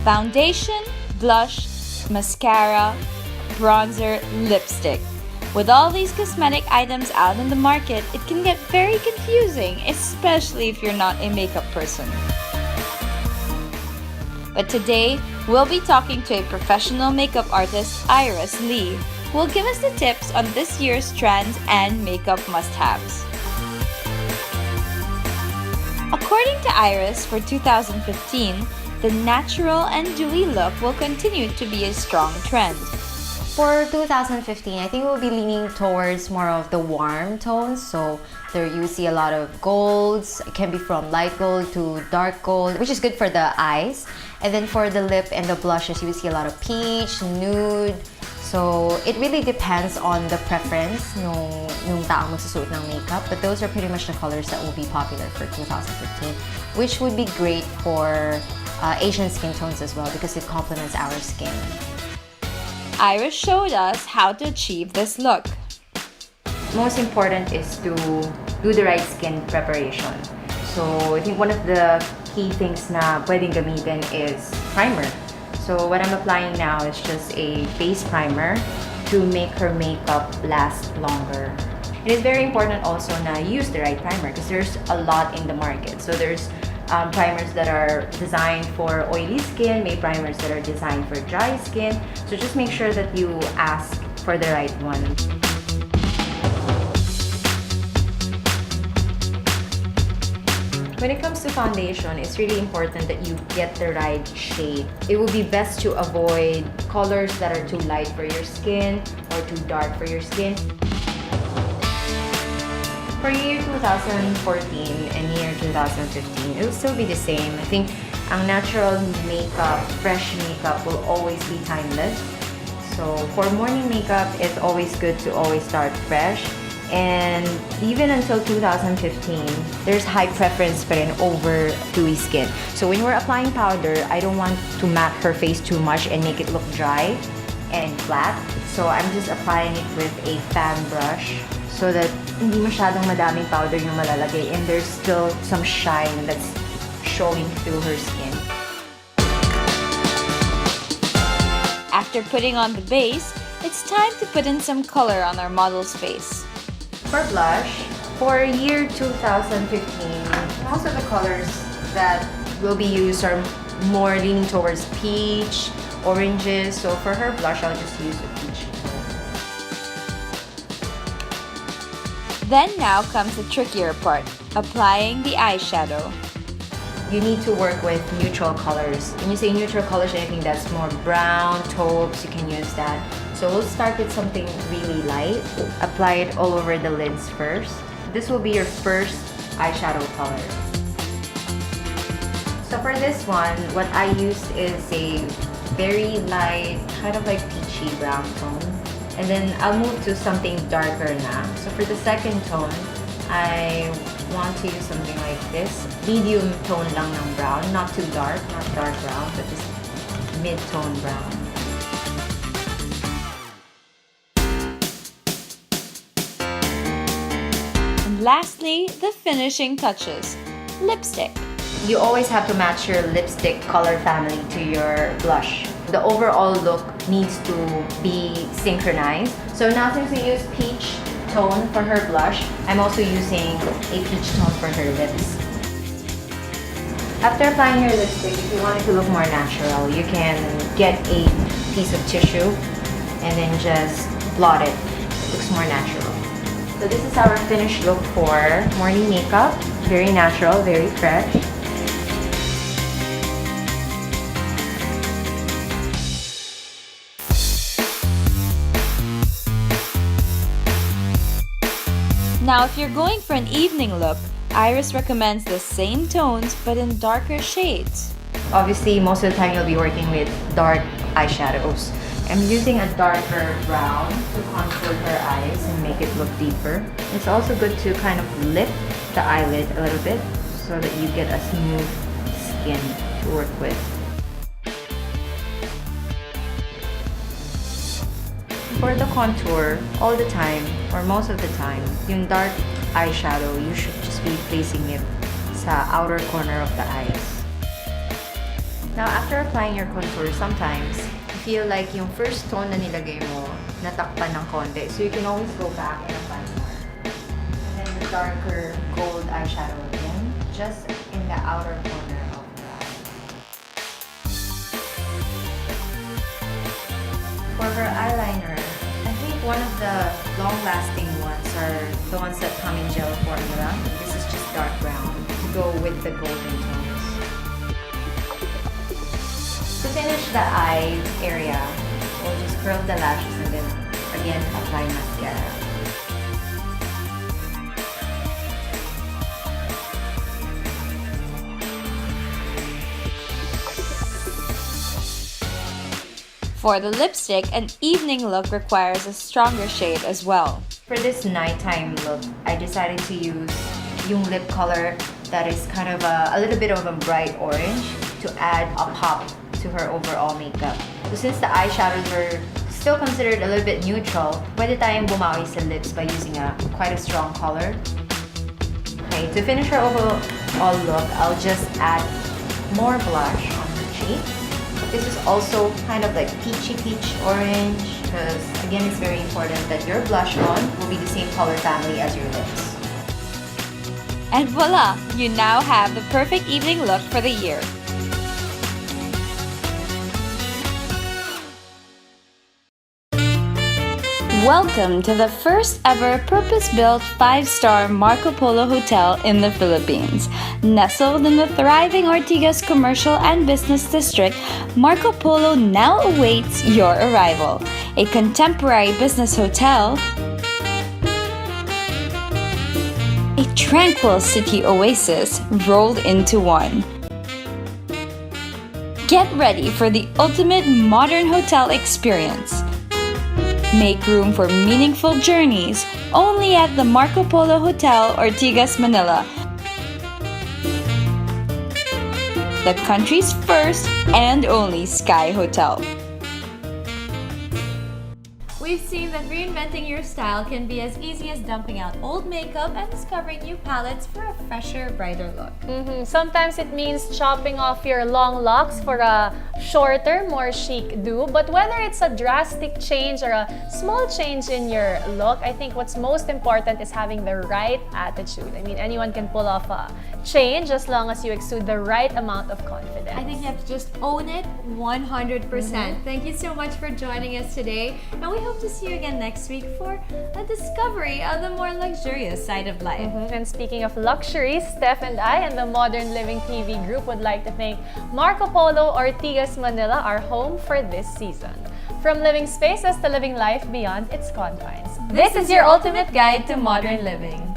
Foundation, blush, mascara, bronzer, lipstick. With all these cosmetic items out in the market, it can get very confusing, especially if you're not a makeup person. But today, we'll be talking to a professional makeup artist, Iris Lee, who will give us the tips on this year's trends and makeup must-haves. According to Iris, for 2015, the natural and dewy look will continue to be a strong trend. For 2015, I think we'll be leaning towards more of the warm tones. So there you see a lot of golds. It can be from light gold to dark gold, which is good for the eyes. And then for the lip and the blushes, you will see a lot of peach, nude. So it really depends on the preference nung taong magsusuot ng makeup. But those are pretty much the colors that will be popular for 2015, which would be great for Asian skin tones as well because it complements our skin. Iris showed us how to achieve this look. Most important is to do the right skin preparation. So I think one of the key things na pwedeng gamitin is primer. So what I'm applying now is just a base primer to make her makeup last longer. It is very important also na use the right primer because there's a lot in the market. So there's primers that are designed for oily skin, may primers that are designed for dry skin. So just make sure that you ask for the right one. When it comes to foundation, it's really important that you get the right shade. It will be best to avoid colors that are too light for your skin or too dark for your skin. For year 2014 and year 2015, it will still be the same. I think ang natural makeup, fresh makeup will always be timeless. So for morning makeup, it's always good to always start fresh. And even until 2015, there's high preference pa rin over dewy skin. So when we're applying powder, I don't want to matte her face too much and make it look dry and flat. So I'm just applying it with a fan brush so that hindi masyadong madaming powder yung malalagay and there's still some shine that's showing through her skin. After putting on the base, it's time to put in some color on our model's face. For blush, for year 2015, most of the colors that will be used are more leaning towards peach, oranges. So for her blush, I'll just use a peach. Then now comes the trickier part, applying the eyeshadow. You need to work with neutral colors. When you say neutral colors, anything that's more brown, taupes, you can use that. So we'll start with something really light. Apply it all over the lids first. This will be your first eyeshadow color. So for this one, what I used is a very light, kind of like peachy brown tone. And then I'll move to something darker now. So for the second tone, I want to use something like this. Medium tone lang ng brown, not too dark, not dark brown, but just mid-tone brown. And lastly, the finishing touches, lipstick. You always have to match your lipstick color family to your blush. The overall look needs to be synchronized. So now since we use peach tone for her blush, I'm also using a peach tone for her lips. After applying your lipstick, if you want it to look more natural, you can get a piece of tissue and then just blot it. It looks more natural. So this is our finished look for morning makeup. Very natural, very fresh. Now, if you're going for an evening look, Iris recommends the same tones but in darker shades. Obviously, most of the time you'll be working with dark eyeshadows. I'm using a darker brown to contour her eyes and make it look deeper. It's also good to kind of lift the eyelid a little bit so that you get a smooth skin to work with. For the contour, all the time, or most of the time, yung dark eyeshadow, you should just be placing it sa outer corner of the eyes. Now, after applying your contour, sometimes you feel like yung first tone na nilagay mo, natakpan ng konti. So you can always go back and apply more. And then the darker gold eyeshadow again, just in the outer corner of the eye. For her eyeliner, I think one of the long-lasting ones are the ones that come in gel formula. This is just dark brown to go with the golden tones. To finish the eye area, we'll just curl the lashes and then again apply mascara. For the lipstick, an evening look requires a stronger shade as well. For this nighttime look, I decided to use yung lip color that is kind of a little bit of a bright orange to add a pop to her overall makeup. So since the eyeshadows were still considered a little bit neutral, pwede tayong bumawi sa lips by using quite a strong color. Okay, to finish her overall look, I'll just add more blush on her cheek. This is also kind of like peachy peach orange because again, it's very important that your blush on will be the same color family as your lips. And voila! You now have the perfect evening look for the year. Welcome to the first ever purpose-built 5-star Marco Polo hotel in the Philippines. Nestled in the thriving Ortigas commercial and business district, Marco Polo now awaits your arrival. A contemporary business hotel, a tranquil city oasis rolled into one. Get ready for the ultimate modern hotel experience. Make room for meaningful journeys only at the Marco Polo Hotel, Ortigas, Manila. The country's first and only Sky Hotel. We've seen that reinventing your style can be as easy as dumping out old makeup and discovering new palettes for a fresher, brighter look. Sometimes it means chopping off your long locks for a shorter, more chic do. But whether it's a drastic change or a small change in your look, I think what's most important is having the right attitude. I mean, anyone can pull off a change as long as you exude the right amount of confidence. I think you have to just own it 100%. Thank you so much for joining us today, and we hope to see you again next week for a discovery of the more luxurious side of life. And speaking of luxury, Steph and I and the Modern Living TV group would like to thank Marco Polo Ortigas Manila, our home for this season. From living spaces to living life beyond its confines. This is your ultimate guide to modern living.